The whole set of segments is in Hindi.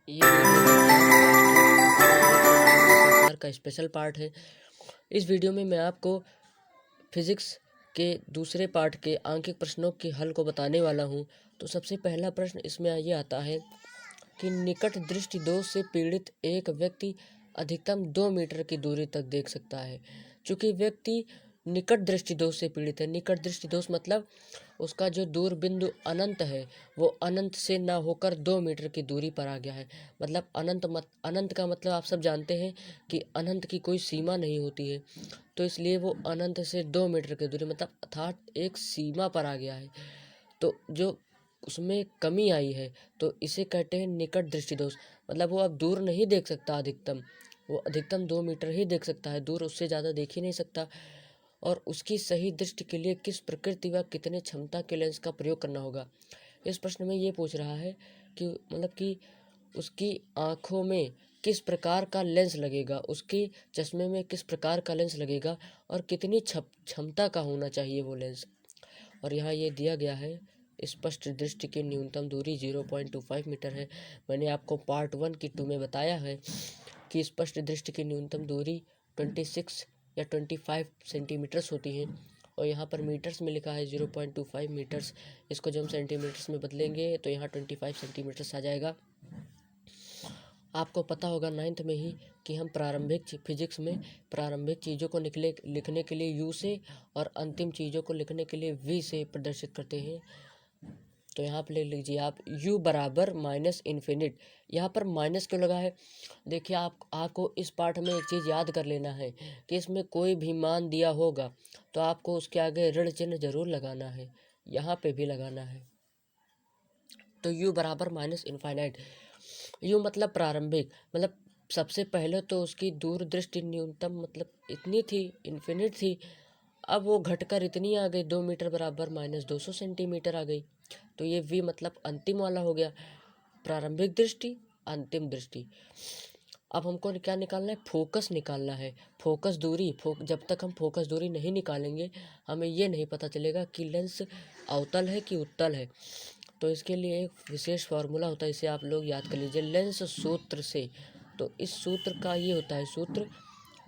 ये वीडियो संसार का स्पेशल पार्ट है। इस वीडियो में मैं आपको फिजिक्स के दूसरे पार्ट के आंकिक प्रश्नों के हल को बताने वाला हूं। तो सबसे पहला प्रश्न इसमें ये आता है कि निकट दृष्टि दोष से पीड़ित एक व्यक्ति अधिकतम 2 मीटर की दूरी तक देख सकता है। चूंकि व्यक्ति निकट दृष्टि दोष से पीड़ित है, निकट दृष्टि दोष मतलब उसका जो दूर बिंदु अनंत है वो अनंत से ना होकर 2 मीटर की दूरी पर आ गया है। मतलब अनंत का मतलब आप सब जानते हैं कि अनंत की कोई सीमा नहीं होती है, तो इसलिए वो अनंत से 2 मीटर की दूरी मतलब अर्थात एक सीमा पर आ गया है। तो जो उसमें कमी आई है तो इसे कहते हैं निकट दृष्टि दोष। मतलब वो अब दूर नहीं देख सकता, वो अधिकतम 2 मीटर ही देख सकता है, दूर उससे ज़्यादा देख ही नहीं सकता। और उसकी सही दृष्टि के लिए किस प्रकृति व कितने क्षमता के लेंस का प्रयोग करना होगा। इस प्रश्न में ये पूछ रहा है कि मतलब कि उसकी आँखों में किस प्रकार का लेंस लगेगा, उसके चश्मे में किस प्रकार का लेंस लगेगा और कितनी क्षमता का होना चाहिए वो लेंस। और यहाँ ये दिया गया है स्पष्ट दृष्टि की न्यूनतम दूरी 0.25 मीटर है। मैंने आपको पार्ट 1 की 2 में बताया है कि स्पष्ट दृष्टि की न्यूनतम दूरी 26 या 25 सेंटीमीटर्स होती है। और यहाँ पर मीटर्स में लिखा है 0.25 मीटर्स। इसको जब हम सेंटीमीटर्स में बदलेंगे तो यहाँ 25 सेंटीमीटर्स आ जाएगा। आपको पता होगा 9th में ही कि हम प्रारंभिक फिजिक्स में प्रारंभिक चीज़ों को लिखने के लिए यू से और अंतिम चीज़ों को लिखने के लिए वी से प्रदर्शित करते हैं। तो यहाँ पर ले लीजिए आप u बराबर माइनस इन्फिनिट। यहाँ पर माइनस क्यों लगा है? देखिए आपको इस पाठ में एक चीज़ याद कर लेना है कि इसमें कोई भी मान दिया होगा तो आपको उसके आगे ऋण चिन्ह जरूर लगाना है, यहाँ पे भी लगाना है। तो u बराबर माइनस इनफाइनाइट। u मतलब प्रारंभिक, मतलब सबसे पहले तो उसकी दूरदृष्टि न्यूनतम मतलब इतनी थी, इन्फिनिट थी। अब वो घटकर इतनी आ गई 2 मीटर बराबर माइनस 200 सेंटीमीटर आ गई। तो ये v मतलब अंतिम वाला हो गया, प्रारंभिक दृष्टि अंतिम दृष्टि। अब हमको क्या निकालना है? फोकस निकालना है, फोकस दूरी। जब तक हम फोकस दूरी नहीं निकालेंगे हमें ये नहीं पता चलेगा कि लेंस अवतल है कि उत्तल है। तो इसके लिए एक विशेष फार्मूला होता है, इसे आप लोग याद कर लीजिए लेंस सूत्र से। तो इस सूत्र का ये होता है सूत्र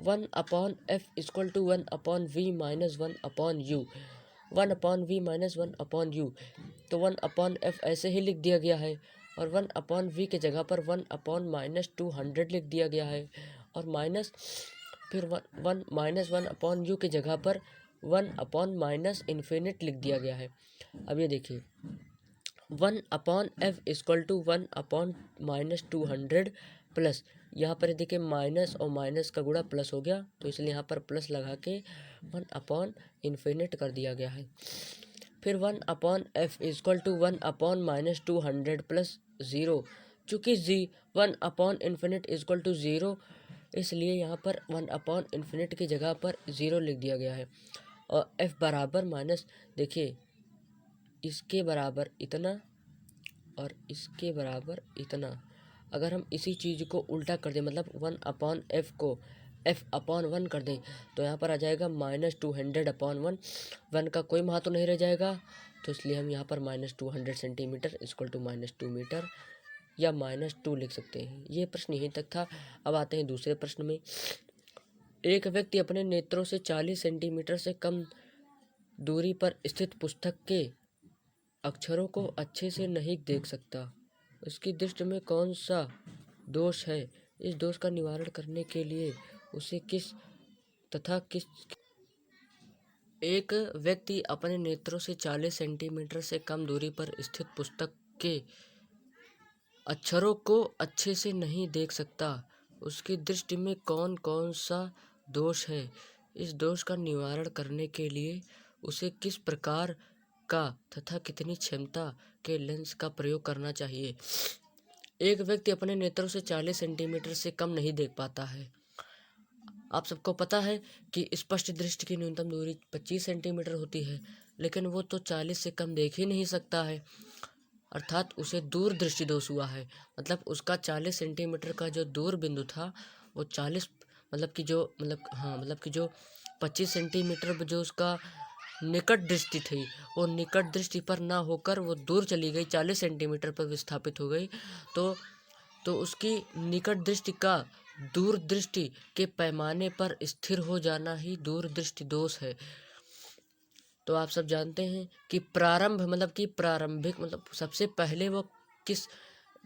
1/f equal to 1/v minus 1/u, 1/v minus 1/u। तो 1/f ऐसे ही लिख दिया गया है और 1/v के जगह पर 1/-200 लिख दिया गया है और माइनस फिर 1 माइनस 1/u के जगह पर 1/- इन्फिनिट लिख दिया गया है। अब ये देखिए 1/f इक्वल टू 1/-200 प्लस, यहाँ पर देखिए माइनस और माइनस का गुणा प्लस हो गया तो इसलिए यहाँ पर प्लस लगा के 1/इन्फिनिट कर दिया गया है। फिर 1/f इक्वल टू 1/-200 प्लस 0। चूँकि 1/इन्फिनिट इक्वल टू 0 इसलिए यहाँ पर 1/इन्फिनिट की जगह पर 0 लिख दिया गया है। और f बराबर माइनस, देखिए इसके बराबर इतना और इसके बराबर इतना। अगर हम इसी चीज़ को उल्टा कर दें मतलब 1/f को f/1 कर दें तो यहाँ पर आ जाएगा -200/1। 1 का कोई महत्व नहीं रह जाएगा तो इसलिए हम यहाँ पर -200 सेंटीमीटर इक्वल टू -2 मीटर या -2 लिख सकते हैं। ये प्रश्न यहीं तक था। अब आते हैं दूसरे प्रश्न में। एक व्यक्ति अपने नेत्रों से 40 सेंटीमीटर से कम दूरी पर स्थित पुस्तक के अक्षरों को अच्छे से नहीं देख सकता। उसकी दृष्टि में कौन सा दोष है? इस दोष का निवारण करने के लिए उसे किस एक व्यक्ति अपने नेत्रों से 40 सेंटीमीटर से कम दूरी पर स्थित पुस्तक के अक्षरों को अच्छे से नहीं देख सकता। उसकी दृष्टि में कौन कौन सा दोष है? इस दोष का निवारण करने के लिए उसे किस प्रकार का तथा कितनी क्षमता के लेंस का प्रयोग करना चाहिए? एक व्यक्ति अपने नेत्रों से 40 सेंटीमीटर से कम नहीं देख पाता है। आप सबको पता है कि स्पष्ट दृष्टि की न्यूनतम दूरी 25 सेंटीमीटर होती है, लेकिन वो तो 40 से कम देख ही नहीं सकता है, अर्थात उसे दूर दृष्टि दोष हुआ है। मतलब उसका 40 सेंटीमीटर का जो दूर बिंदु था वो 40 मतलब कि जो 25 सेंटीमीटर जो उसका निकट दृष्टि थी वो निकट दृष्टि पर ना होकर वो दूर चली गई, 40 सेंटीमीटर पर विस्थापित हो गई। तो तो उसकी निकट दृष्टि का दूरदृष्टि के पैमाने पर स्थिर हो जाना ही दूरदृष्टि दोष है। तो आप सब जानते हैं कि प्रारंभ मतलब कि प्रारंभिक मतलब सबसे पहले वो किस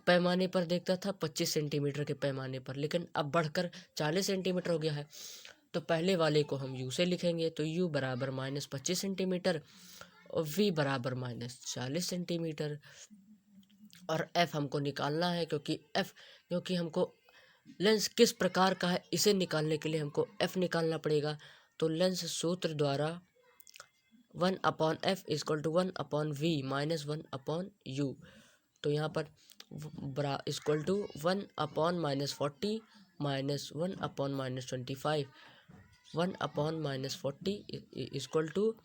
पैमाने पर देखता था, 25 सेंटीमीटर के पैमाने पर, लेकिन अब बढ़कर 40 सेंटीमीटर हो गया है। तो पहले वाले को हम u से लिखेंगे, तो u बराबर -25 सेंटीमीटर और v बराबर -40 सेंटीमीटर। और f हमको निकालना है, क्योंकि हमको लेंस किस प्रकार का है इसे निकालने के लिए हमको f निकालना पड़ेगा। तो लेंस सूत्र द्वारा 1/f = 1/v - 1/u। तो यहाँ पर इक्वल टू 1/-40 -1/-25 1/-40 इक्वल टू,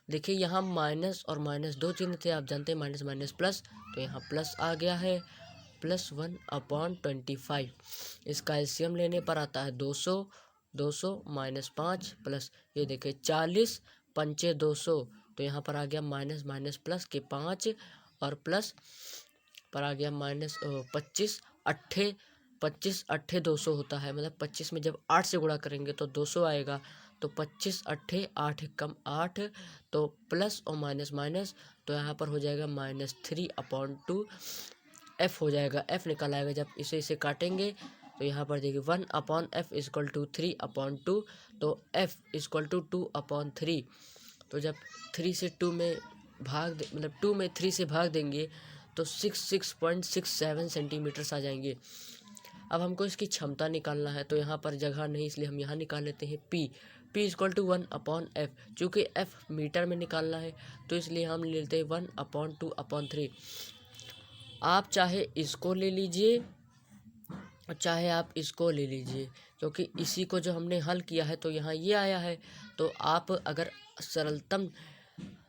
देखिए यहाँ माइनस और माइनस दो चिन्ह थे, आप जानते हैं माइनस माइनस प्लस, तो यहाँ प्लस आ गया है +1/25। इसका एलसीएम लेने पर आता है 200 -5 प्लस ये देखिए 40 पंचे 200, तो यहाँ पर आ गया माइनस माइनस प्लस के 5 और प्लस पर आ गया -25 अट्ठे 200 होता है, मतलब 25 में जब 8 से गुणा करेंगे तो 200 आएगा। तो 25 अट्ठे 8 कम 8, तो प्लस और माइनस माइनस, तो यहाँ पर हो जाएगा -3/2 f हो जाएगा। f निकल आएगा जब इसे काटेंगे, तो यहाँ पर देखिए 1/f = 3/2, तो f = 2/3। तो जब 3 से 2 में मतलब 2 में 3 से भाग देंगे तो 6.67 सेंटीमीटर्स आ जाएंगे। अब हमको इसकी क्षमता निकालना है, तो यहाँ पर जगह नहीं, इसलिए हम यहाँ निकाल लेते हैं p = 1/f। चूँकि f मीटर में निकालना है तो इसलिए हम ले लेते हैं 1/2/3। आप चाहे इसको ले लीजिए और चाहे आप इसको ले लीजिए, क्योंकि इसी को जो हमने हल किया है तो यहाँ ये आया है। तो आप अगर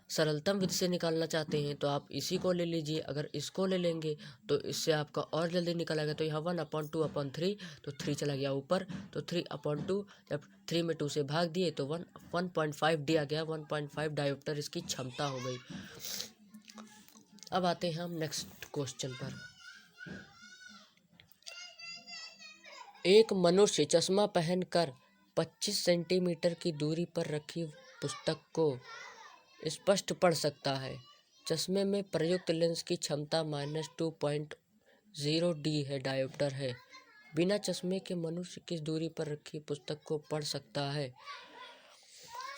सरलतम विधि से निकालना चाहते हैं तो आप इसी को ले लीजिए, अगर इसको ले लेंगे तो इससे आपका और जल्दी निकल आएगा। तो यहाँ 1/2/3, तो 3 चला गया ऊपर, तो 3/2, जब 3 में 2 से भाग दिए तो 1.5 डी आ गया। 1.5 डायोप्टर इसकी क्षमता हो गई। अब आते हैं हम नेक्स्ट क्वेश्चन पर। एक मनुष्य चश्मा पहनकर 25 सेंटीमीटर की दूरी पर रखी पुस्तक को स्पष्ट पढ़ सकता है। चश्मे में प्रयुक्त लेंस की क्षमता -2.0 डी है, डायोप्टर है। बिना चश्मे के मनुष्य किस दूरी पर रखी पुस्तक को पढ़ सकता है।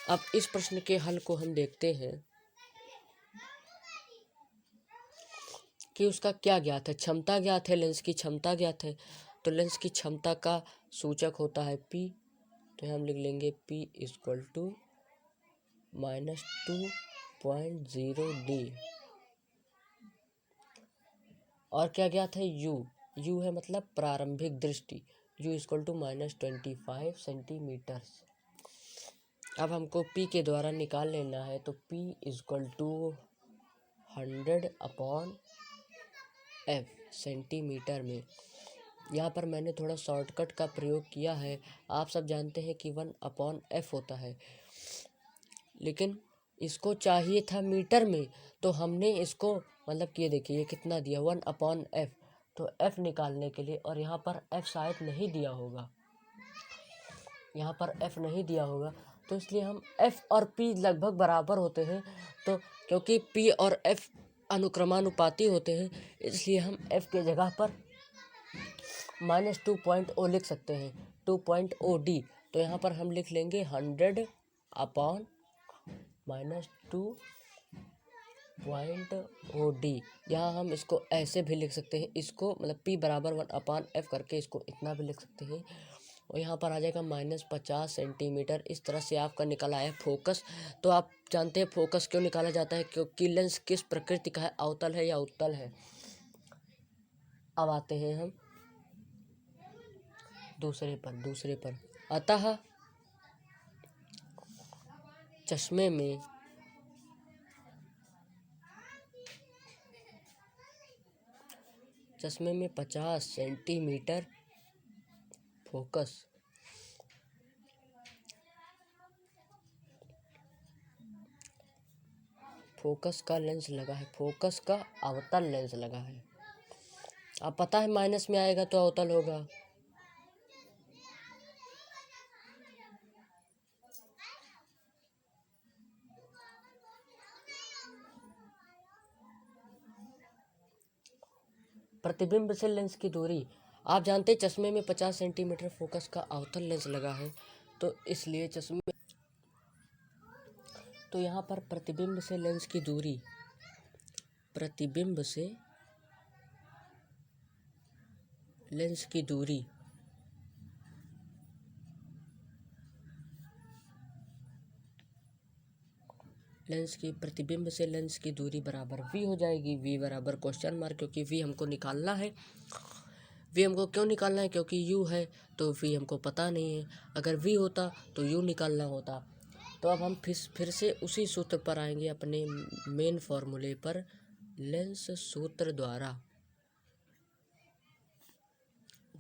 अब इस प्रश्न के हल को हम देखते हैं कि उसका क्या ज्ञात है। क्षमता ज्ञात है, लेंस की क्षमता ज्ञात है, तो लेंस की क्षमता का सूचक होता है P। तो हम लिख लेंगे P = -2.0 डी। और क्या ज्ञात है, U है मतलब प्रारंभिक दृष्टि, U = -25 सेंटीमीटर। अब हमको P के द्वारा निकाल लेना है, तो P = 100/f सेंटीमीटर में। यहाँ पर मैंने थोड़ा शॉर्टकट का प्रयोग किया है। आप सब जानते हैं कि 1/f होता है, लेकिन इसको चाहिए था मीटर में, तो हमने इसको मतलब कि ये देखिए ये कितना दिया 1/f, तो f निकालने के लिए, और यहाँ पर f शायद नहीं दिया होगा, यहाँ पर f नहीं दिया होगा, तो इसलिए हम f और p लगभग बराबर होते हैं। तो क्योंकि p और f अनुक्रमानुपाती होते हैं, इसलिए हम f के जगह पर -2.0 लिख सकते हैं, 2.0 डी। तो यहाँ पर हम लिख लेंगे 100/-2.0 डी। यहाँ हम इसको ऐसे भी लिख सकते हैं, इसको मतलब p बराबर 1/f करके इसको इतना भी लिख सकते हैं, और यहाँ पर आ जाएगा -50 सेंटीमीटर। इस तरह से आपका निकला है फोकस। तो आप जानते हैं फोकस क्यों निकाला जाता है, क्योंकि लेंस किस प्रकृति का है, अवतल है या उत्तल है। अब आते हैं हम दूसरे पर। अतः चश्मे में 50 सेंटीमीटर फोकस का लेंस लगा है, फोकस का अवतल लेंस लगा है। अब पता है माइनस में आएगा तो अवतल होगा। प्रतिबिंब से लेंस की दूरी, आप जानते हैं चश्मे में 50 सेंटीमीटर फोकस का अवतल लेंस लगा है, तो इसलिए चश्मे, तो यहाँ पर प्रतिबिंब से लेंस की दूरी, प्रतिबिंब से लेंस की दूरी लेंस की प्रतिबिंब से लेंस की दूरी बराबर v हो जाएगी। v बराबर क्वेश्चन मार्क, क्योंकि v हमको निकालना है। v हमको क्यों निकालना है? क्योंकि u है तो v हमको पता नहीं है। अगर v होता तो u निकालना होता। तो अब हम फिर से उसी सूत्र पर आएंगे, अपने मेन फॉर्मूले पर। लेंस सूत्र द्वारा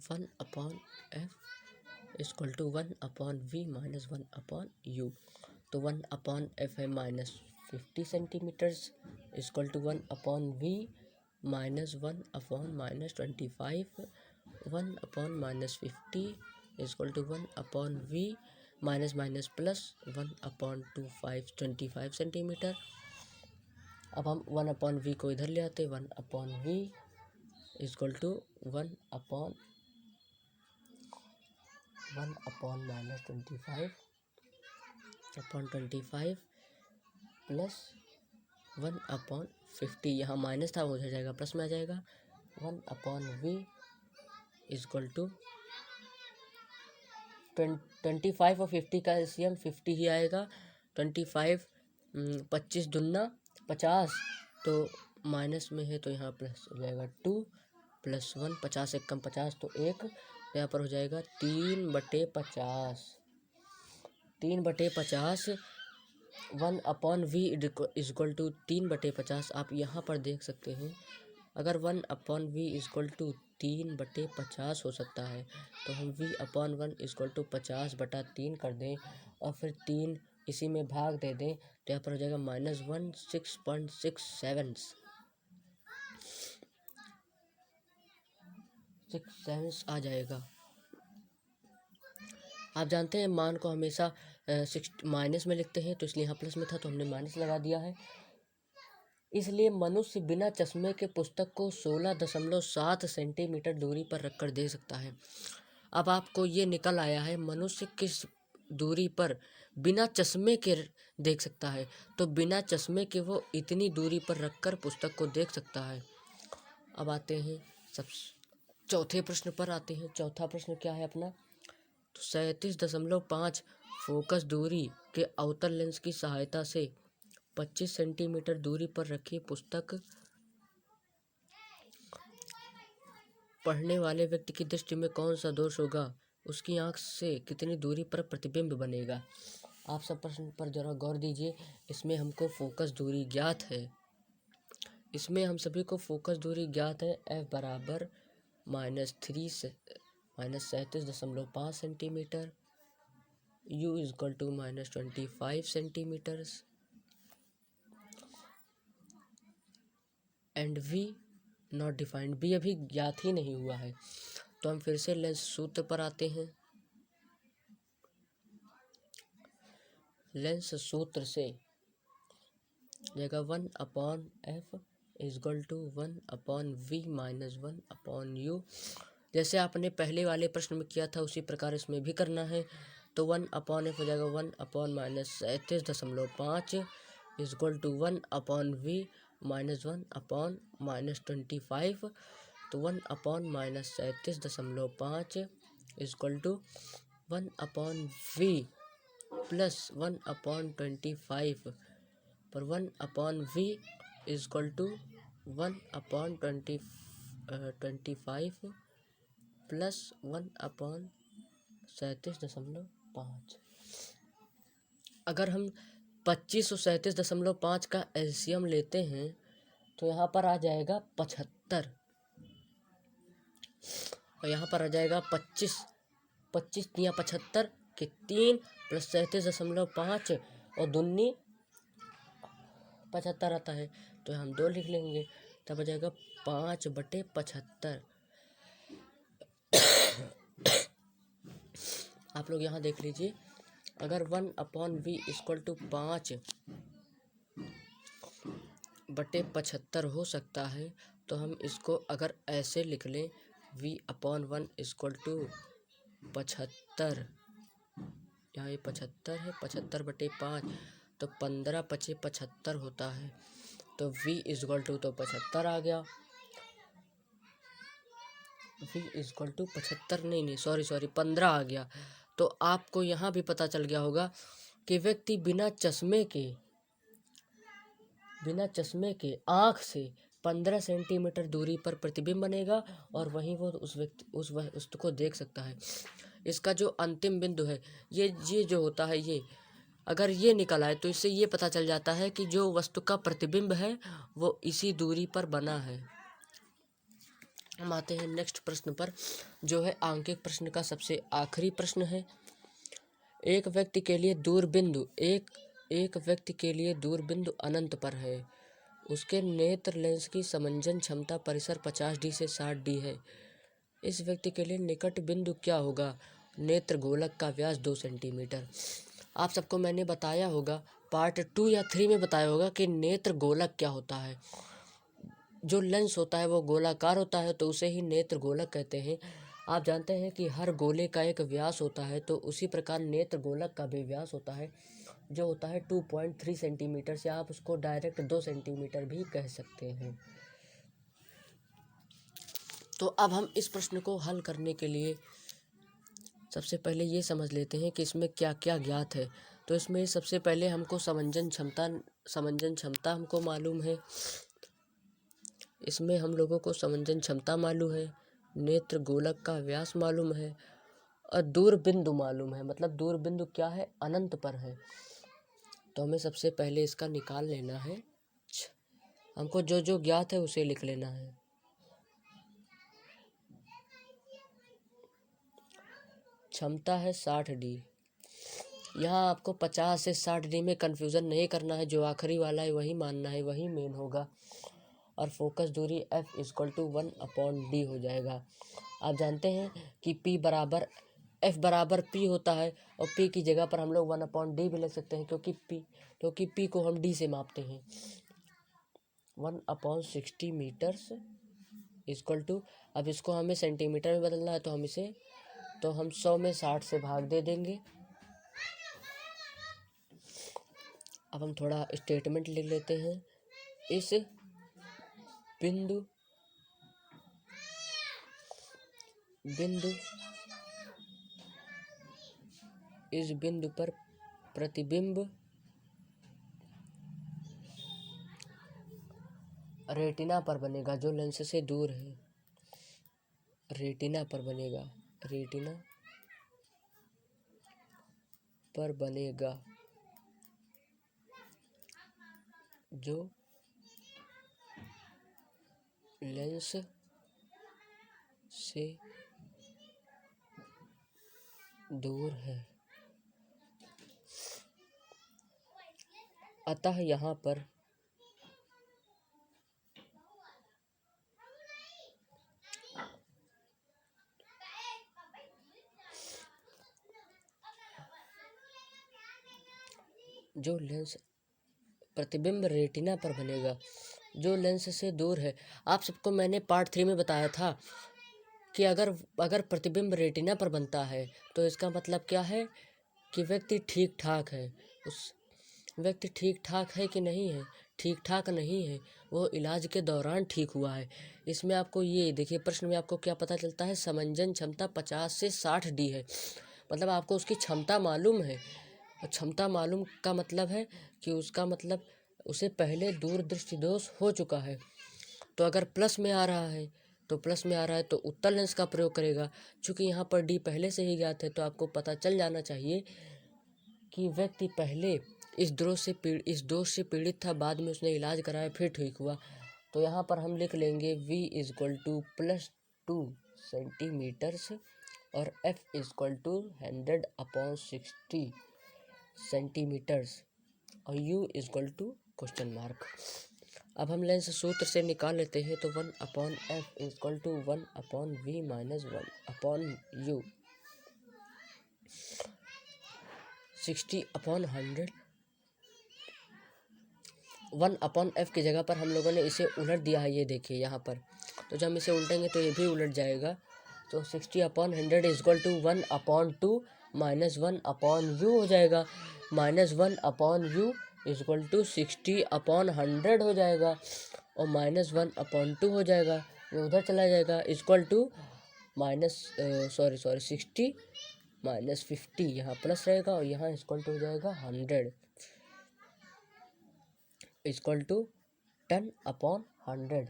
1/f equal to 1/v minus 1/u। तो 1/f है -50 centimetres equal to 1/v minus 1/-25, 1/-50 equal to 1/v minus minus plus 1/25 centimetre. अब हम 1/v को इधर ले आते, 1/v इक्वल टू 1/-25 प्लस 1/50, यहाँ माइनस था वो हो जाएगा प्लस में आ जाएगा। 1/v इक्वल टू 25 और 50 का एलसीएम 50 ही आएगा। 25 25 दूना 50, तो माइनस में है तो यहाँ प्लस हो जाएगा 2 + 1, 50 एक कम 50 तो 1, यहाँ पर हो जाएगा 3/50। 3/50 1/v इक्वल टू 3/50। आप यहाँ पर देख सकते हैं, अगर 1/v इक्वल टू 3/50 हो सकता है, तो हम v/1 इक्वल टू 50/3 कर दें और फिर 3 इसी में भाग दे दें, तो यहाँ पर हो जाएगा -1 आ जाएगा। आप जानते हैं मान को हमेशा माइनस में लिखते हैं, तो इसलिए यहाँ प्लस में था तो हमने माइनस लगा दिया है। इसलिए मनुष्य बिना चश्मे के पुस्तक को 16.7 सेंटीमीटर दूरी पर रखकर दे सकता है। अब आपको ये निकल आया है मनुष्य किस दूरी पर बिना चश्मे के देख सकता है, तो बिना चश्मे के वो इतनी दूरी पर रखकर पुस्तक को देख सकता है। अब आते हैं चौथे प्रश्न पर आते हैं। चौथा प्रश्न क्या है अपना? तो 37.5 फोकस दूरी के अवतल लेंस की सहायता से 25 सेंटीमीटर दूरी पर रखी पुस्तक पढ़ने वाले व्यक्ति की दृष्टि में कौन सा दोष होगा? उसकी आंख से कितनी दूरी पर प्रतिबिंब बनेगा? आप सब प्रश्न पर जरा गौर दीजिए। इसमें हमको फोकस दूरी ज्ञात है। इसमें हम सभी को फोकस दूरी ज्ञात है। f बराबर -37.5 centimetre, u equal to -25 centimetres and v not defined. b अभी ज्ञात ही नहीं हुआ है। तो हम फिर से लेंस सूत्र पर आते हैं। लेंस सूत्र से जाएगा 1/f equal to 1/v minus 1/u। जैसे आपने पहले वाले प्रश्न में किया था उसी प्रकार इसमें भी करना है। तो 1/f हो जाएगा 1/-37.5 इक्वल टू 1/v माइनस 1/-25। तो 1/-37.5 इक्वल टू 1/v प्लस 1/25 पर 1/v इक्वल टू 1/25 प्लस 1/37.5। अगर हम 25 और 37.5 का एलसीएम लेते हैं तो यहाँ पर आ जाएगा 75 और यहाँ पर आ जाएगा 25 या 75 के 3 + 37.5 और दूनी 75 आता है, तो हम 2 लिख लेंगे, तब आ जाएगा 5/75 आप लोग यहाँ देख लीजिए, अगर 1/v इक्वल टू 5/75 हो सकता है, तो हम इसको अगर ऐसे लिख लें, v/1 इक्वल टू 75, यहाँ ये 75 है, 75/5, तो 15×5 = 75 होता है। तो v इक्वल टू तो 75 आ गया, v इक्वल टू 75 नहीं सॉरी 15 आ गया। तो आपको यहाँ भी पता चल गया होगा कि व्यक्ति बिना चश्मे के आँख से 15 सेंटीमीटर दूरी पर प्रतिबिंब बनेगा और वहीं वो उस वस्तु को देख सकता है। इसका जो अंतिम बिंदु है, ये जो होता है, ये अगर ये निकल आए तो इससे ये पता चल जाता है कि जो वस्तु का प्रतिबिंब है वो इसी दूरी पर बना है। हम आते हैं नेक्स्ट प्रश्न पर, जो है आंकिक प्रश्न का सबसे आखिरी प्रश्न है। एक व्यक्ति के लिए दूरबिंदु अनंत पर है। उसके नेत्र लेंस की समंजन क्षमता परिसर 50D से 60D है। इस व्यक्ति के लिए निकट बिंदु क्या होगा? नेत्र गोलक का व्यास 2 सेंटीमीटर। आप सबको मैंने बताया होगा, पार्ट 2 या 3 में बताया होगा कि नेत्र गोलक क्या होता है। जो लेंस होता है वो गोलाकार होता है, तो उसे ही नेत्र गोलक कहते हैं। आप जानते हैं कि हर गोले का एक व्यास होता है, तो उसी प्रकार नेत्र गोलक का भी व्यास होता है, जो होता है 2.3 सेंटीमीटर से। आप उसको डायरेक्ट 2 सेंटीमीटर भी कह सकते हैं। तो अब हम इस प्रश्न को हल करने के लिए सबसे पहले ये समझ लेते हैं कि इसमें क्या क्या ज्ञात है। तो इसमें सबसे पहले हमको समंजन क्षमता हमको मालूम है। इसमें हम लोगों को समंजन क्षमता मालूम है, नेत्र गोलक का व्यास मालूम है और दूरबिंदु मालूम है। मतलब दूरबिंदु क्या है? अनंत पर है। तो हमें सबसे पहले इसका निकाल लेना है। हमको जो जो ज्ञात है उसे लिख लेना है। क्षमता है 60D। यहाँ आपको 50 से 60D में कंफ्यूजन नहीं करना है, जो आखिरी वाला है वही मानना है, वही मेन होगा। और फोकस दूरी f इक्वल टू 1/d हो जाएगा। आप जानते हैं कि f बराबर p होता है, और p की जगह पर हम लोग 1/d भी लिख सकते हैं, क्योंकि p को हम d से मापते हैं। 1/60 मीटर्स इक्वल टू, अब इसको हमें सेंटीमीटर में बदलना है, तो हम 100 में 60 से भाग दे देंगे। अब हम थोड़ा स्टेटमेंट लिख लेते हैं। इस बिंदु पर प्रतिबिंब रेटिना पर बनेगा, जो लेंस से दूर है। रेटिना पर बनेगा, जो लेंस से दूर है। अतः यहाँ पर जो लेंस प्रतिबिंब रेटिना पर बनेगा, जो लेंस से दूर है। आप सबको मैंने पार्ट 3 में बताया था कि अगर प्रतिबिंब रेटिना पर बनता है तो इसका मतलब क्या है कि व्यक्ति ठीक ठाक है। उस व्यक्ति ठीक ठाक है कि नहीं है? ठीक ठाक नहीं है, वो इलाज के दौरान ठीक हुआ है। इसमें आपको ये देखिए, प्रश्न में आपको क्या पता चलता है? समंजन क्षमता 50 से 60D है। मतलब आपको उसकी क्षमता मालूम है, और क्षमता मालूम का मतलब है कि उसका मतलब उसे पहले दूरदृष्टि दोष हो चुका है। तो अगर प्लस में आ रहा है तो उत्तल लेंस का प्रयोग करेगा। चूँकि यहाँ पर डी पहले से ही ज्ञात है, तो आपको पता चल जाना चाहिए कि व्यक्ति पहले इस दोष से पीड़ित था, बाद में उसने इलाज कराया, फिर ठीक हुआ। तो यहाँ पर हम लिख लेंगे v इक्वल टू +2 सेंटीमीटर्स और f इक्वल टू 100/60 सेंटीमीटर्स और u equal to question mark. अब हम लेंस सूत्र से निकाल लेते हैं। तो 1/f equal to 1/v - 1/u। 60/100 1/f की जगह पर हम लोगों ने इसे उलट दिया है, ये देखिए यहाँ पर। तो जब हम इसे उल्टेंगे तो ये भी उलट जाएगा। तो 60/100 इक्वल टू 1/2 माइनस 1/u हो जाएगा। माइनस 1/u इक्वल टू 60/100 हो जाएगा, और माइनस 1/2 हो जाएगा, ये उधर चला जाएगा। इक्वल टू माइनस 60 माइनस 50, यहाँ प्लस रहेगा और यहाँ इक्वल टू हो जाएगा 100 इक्वल टू 10/100।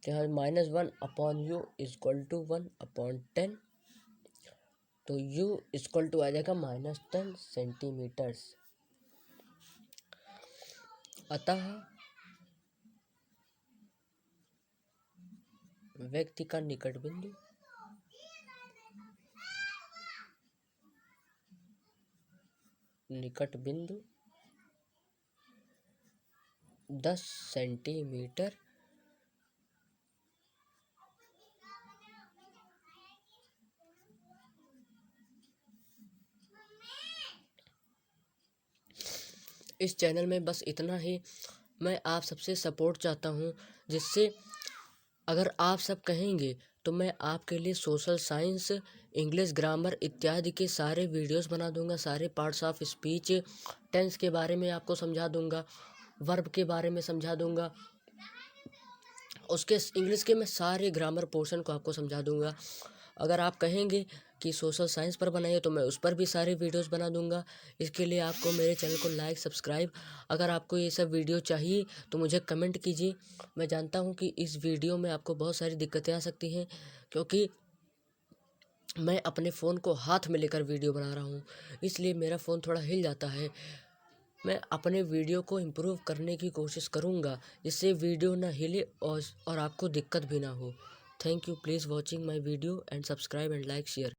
तो यहाँ माइनस 1/u इक्वल टू 1/10। तो u इक्वल टू आ जाएगा -10 सेंटीमीटर्स। अतः व्यक्ति का निकट बिंदु निकट बिंदु 10 सेंटीमीटर इस चैनल में बस इतना ही। मैं आप सबसे सपोर्ट चाहता हूँ, जिससे अगर आप सब कहेंगे तो मैं आपके लिए सोशल साइंस, इंग्लिश ग्रामर इत्यादि के सारे वीडियोस बना दूंगा। सारे पार्ट्स ऑफ स्पीच, टेंस के बारे में आपको समझा दूंगा, वर्ब के बारे में समझा दूंगा, उसके इंग्लिश के मैं सारे ग्रामर पोर्शन को आपको समझा दूंगा। अगर आप कहेंगे कि सोशल साइंस पर बनाइए तो मैं उस पर भी सारे वीडियोस बना दूंगा। इसके लिए आपको मेरे चैनल को लाइक, सब्सक्राइब, अगर आपको ये सब वीडियो चाहिए तो मुझे कमेंट कीजिए। मैं जानता हूँ कि इस वीडियो में आपको बहुत सारी दिक्कतें आ सकती हैं, क्योंकि मैं अपने फ़ोन को हाथ में लेकर वीडियो बना रहा हूँ, इसलिए मेरा फ़ोन थोड़ा हिल जाता है। मैं अपने वीडियो को इम्प्रूव करने की कोशिश करूँगा, जिससे वीडियो ना हिले और आपको दिक्कत भी ना हो। Thank you, please watching my video and subscribe and like share.